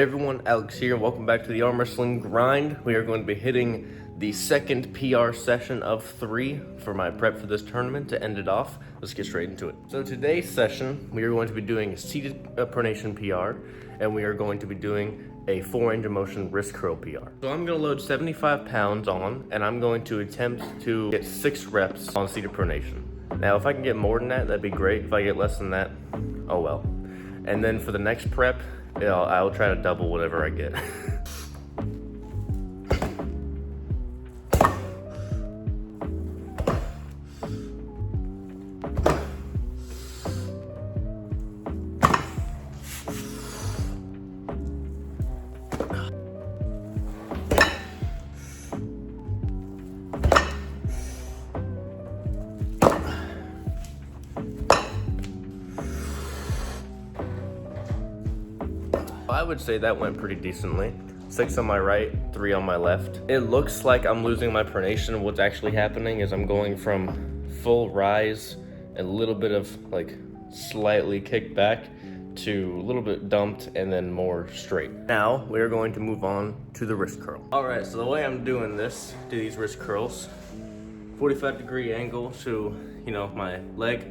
Hey everyone, Alex here. Welcome back to the Arm Wrestling Grind. We are going to be hitting the second PR session of 3 for my prep for this tournament to end it off. Let's get straight into it. So today's session, we are going to be doing a seated pronation PR, and we are going to be doing a 4-range of motion wrist curl PR. So I'm going to load 75 pounds on, and I'm going to attempt to get 6 reps on seated pronation. Now, if I can get more than that, that'd be great. If I get less than that, oh well. And then for the next prep, I'll try to double whatever I get. I would say that went pretty decently. 6 on my right, 3 on my left. It looks like I'm losing my pronation. What's actually happening is I'm going from full rise, a little bit of like slightly kicked back to a little bit dumped and then more straight. Now we're going to move on to the wrist curl. All right, so the way I'm doing this, do these wrist curls, 45-degree angle to, my leg.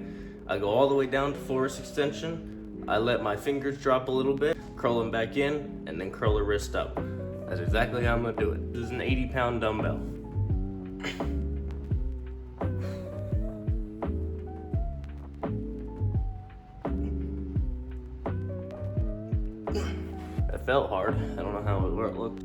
I go all the way down to full wrist extension. I let my fingers drop a little bit, curl them back in, and then curl the wrist up. That's exactly how I'm gonna do it. This is an 80-pound dumbbell. That felt hard. I don't know how it looked.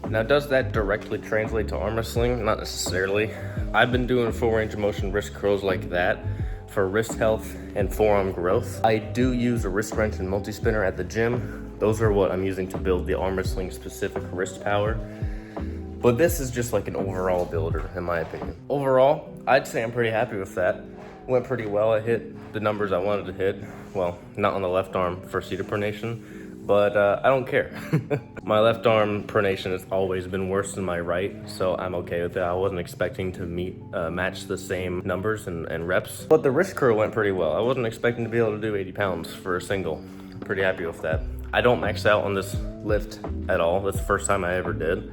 Now, does that directly translate to arm wrestling? Not necessarily. I've been doing full range of motion wrist curls like that for wrist health and forearm growth. I do use a wrist wrench and multi-spinner at the gym. Those are what I'm using to build the arm wrestling specific wrist power. But this is just like an overall builder, in my opinion. Overall, I'd say I'm pretty happy with that. Went pretty well. I hit the numbers I wanted to hit. Well, not on the left arm for seated pronation, but I don't care. My left arm pronation has always been worse than my right, so I'm okay with it. I wasn't expecting to match the same numbers and reps, but the wrist curl went pretty well. I wasn't expecting to be able to do 80 pounds for a single. I'm pretty happy with that. I don't max out on this lift at all. That's the first time I ever did,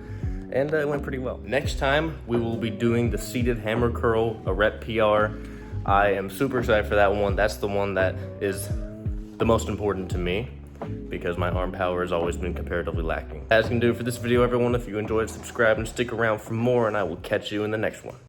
and it went pretty well. Next time, we will be doing the seated hammer curl, a rep PR. I am super excited for that one. That's the one that is the most important to me, because my arm power has always been comparatively lacking. That's gonna do it for this video, everyone. If you enjoyed, subscribe and stick around for more, and I will catch you in the next one.